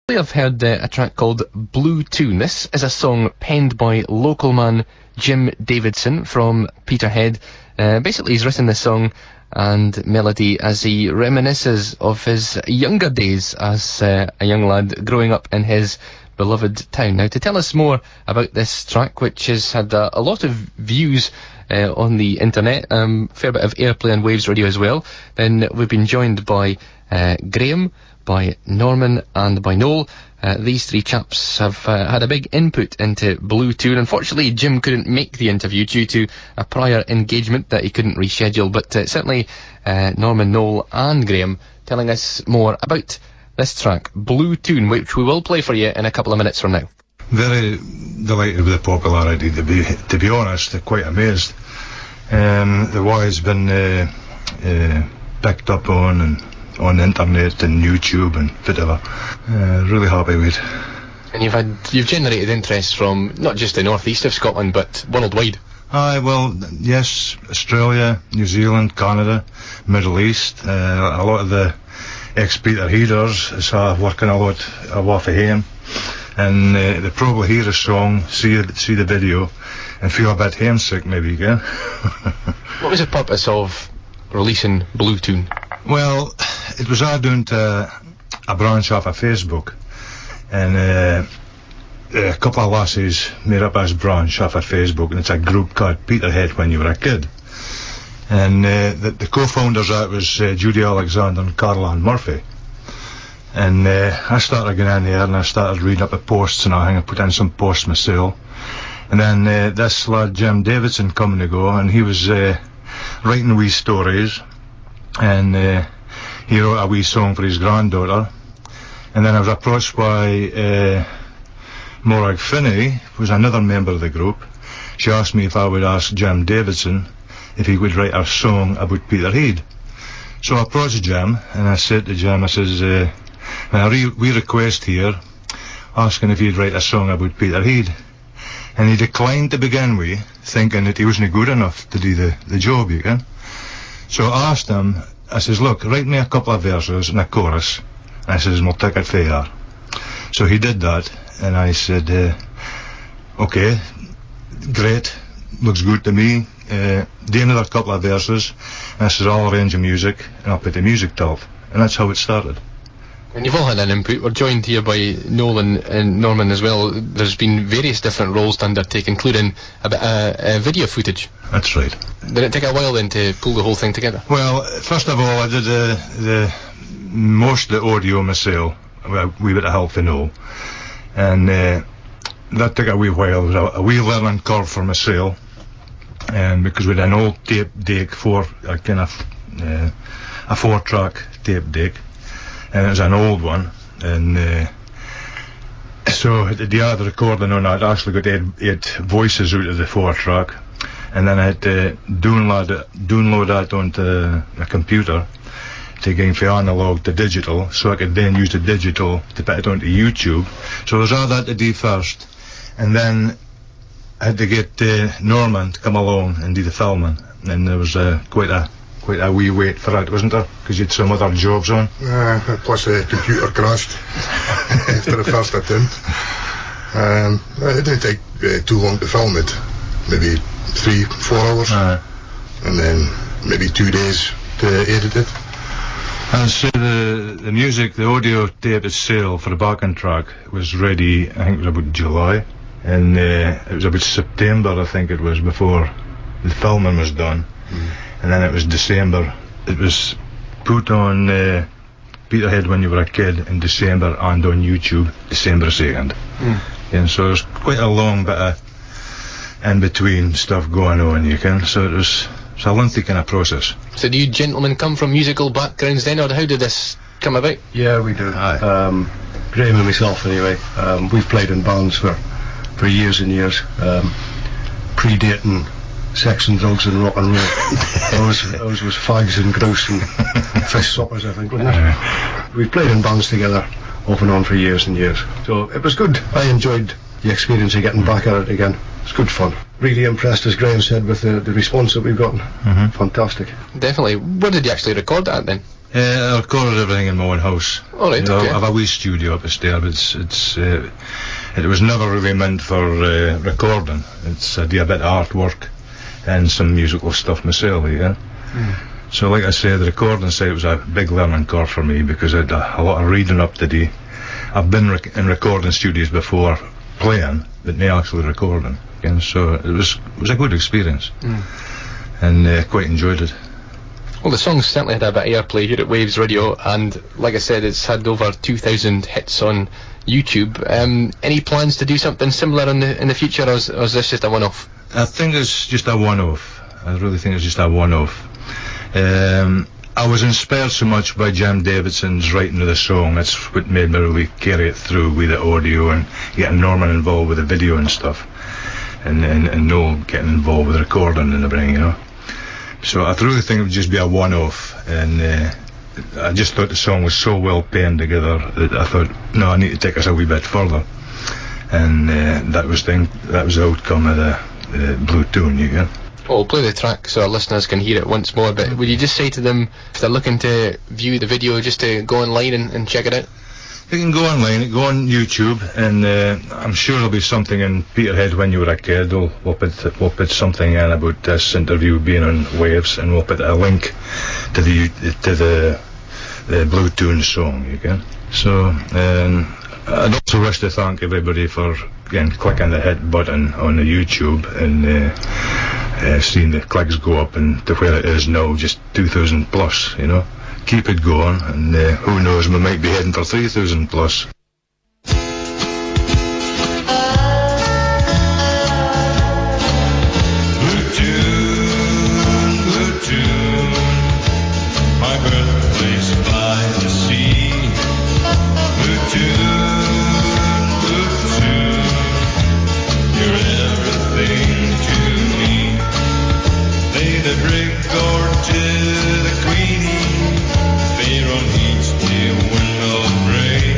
I've heard a track called Bloo Toon. This is a song penned by local man Jim Davidson from Peterhead. Basically he's written this song and melody as he reminisces of his younger days as a young lad growing up in his beloved town. Now, to tell us more about this track, which has had a lot of views on the internet, fair bit of airplay on Waves Radio as well, then we've been joined by Graham, by Norman and by Noel. These three chaps have had a big input into Bloo Toon. Unfortunately, Jim couldn't make the interview due to a prior engagement that he couldn't reschedule, but certainly Norman, Noel and Graham telling us more about this track, Bloo Toon, which we will play for you in a couple of minutes from now. Very delighted with the popularity, to be honest, quite amazed. The way it's been picked up on the internet and YouTube and whatever. Really happy with it. And you've generated interest from not just the northeast of Scotland but worldwide. Aye, well, yes, Australia, New Zealand, Canada, Middle East. A lot of the ex-Peter Headers is working a lot off of him, and they probably hear a song, see the video, and feel a bit homesick maybe again. What was the purpose of releasing Bloo Toon? Well, it was all doing to a branch off of Facebook, and a couple of lassies made up as branch off of Facebook, and it's a group called Peterhead When You Were a Kid. And the co-founders of it was Judy Alexander and Caroline Murphy. And I started going in there and I started reading up the posts and I put in some posts myself. And then this lad Jim Davidson coming to go, and he was writing wee stories, and he wrote a wee song for his granddaughter. And then I was approached by Morag Finney, who was another member of the group. She asked me if I would ask Jim Davidson if he would write a song about Peterhead. So I approached Jim and I said to Jim, I says, we request here asking if he'd write a song about Peterhead. And he declined to begin with, thinking that he wasn't good enough to do the job, you can. So I asked him, I says, look, write me a couple of verses and a chorus. And I says, we'll take it fair. So he did that, and I said, okay, great, looks good to me. Do another couple of verses, and I said, I'll arrange the music and I'll put the music to it. And that's how it started. And you've all had an input. We're joined here by Noel and Norman as well. There's been various different roles to undertake, including a bit of video footage. That's right. Did it take a while then to pull the whole thing together? Well, first of all, I did the most of the audio myself, a wee bit of help from Noel. And that took a wee while. It was a wee learning curve for myself. Because we had an old tape deck, a 4-track tape deck, and it was an old one, and so the other recording on that actually got 8 voices out of the 4-track, and then I had to download that onto a computer to go from analog to digital, so I could then use the digital to put it onto YouTube. So there's all that to do first, and then I had to get Norman to come along and do the filming, and there was quite a wee wait for that, wasn't there? Because you had some other jobs on. Plus the computer crashed after the first attempt. It didn't take too long to film it, maybe 3-4 hours, and then maybe 2 days to edit it. And so the music, the audio tape itself for the backing track was ready, I think it was about July. And it was about September, I think it was, before the filming was done. And then it was December. It was put on Peterhead When You Were a Kid in December, and on YouTube December 2nd. And so there's quite a long bit of in-between stuff going on, you can. So it's a lengthy kind of process. So do you gentlemen come from musical backgrounds then, or how did this come about? Yeah, we do. Graham and myself anyway. We've played in bands for years and years, predating sex and drugs and rock and roll. Ours was fags and grouse and fish suppers, I think, wasn't it? We've played in bands together off and on for years and years. So it was good. I enjoyed the experience of getting back at it again. It's good fun. Really impressed, as Graham said, with the response that we've gotten. Fantastic. Definitely. Where did you actually record that then? I recorded everything in my own house. All right, okay. I have a wee studio up the stair, but it was never really meant for recording. I do a bit of artwork and some musical stuff myself, yeah. So like I say, the recording side was a big learning curve for me, because I had a lot of reading up to do. I've been in recording studios before playing, but not actually recording, again. So it was a good experience, and quite enjoyed it. Well, the song's certainly had a bit of airplay here at Waves Radio, and like I said, it's had over 2,000 hits on YouTube. Any plans to do something similar in the future, or is this just a one-off? I think it's just a one-off. I really think it's just a one-off. I was inspired so much by Jim Davidson's writing of the song. That's what made me really carry it through with the audio and getting Norman involved with the video and stuff, and Noel getting involved with the recording and everything, you know. So I really think it would just be a one-off, and I just thought the song was so well penned together that I thought, no, I need to take us a wee bit further, and that was the outcome of the Bloo Toon, you know. Well, we'll play the track so our listeners can hear it once more, but would you just say to them, if they're looking to view the video, just to go online and check it out? You can go online, go on YouTube, and I'm sure there'll be something in Peterhead when you were a kid. We'll put something in about this interview being on Waves, and we'll put a link to the Bloo Toon song, you can. So I'd also wish to thank everybody for again clicking the hit button on the YouTube and seeing the clicks go up and to where it is now, just 2,000 plus, you know. Keep it going, and who knows, we might be heading for 3,000 plus. Bloo Toon, my birthplace by the sea. Bloo Toon, you're everything to me. Lay the brig door to the Queenie. Pharaoh needs to windmill brain.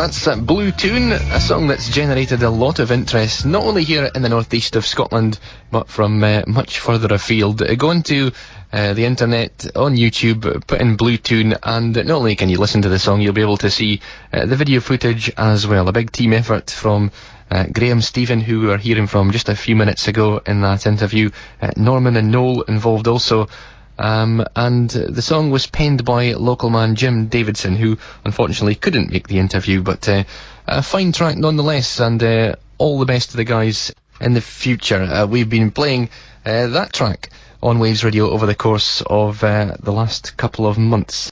that's Bloo Toon, a song that's generated a lot of interest, not only here in the northeast of Scotland, but from much further afield. Go onto the internet, on YouTube, put in Bloo Toon, and not only can you listen to the song, you'll be able to see the video footage as well. A big team effort from Graham Stephen, who we were hearing from just a few minutes ago in that interview. Norman and Noel involved also. And the song was penned by local man Jim Davidson, who unfortunately couldn't make the interview, but a fine track nonetheless, and all the best to the guys in the future. We've been playing that track on Waves Radio over the course of the last couple of months.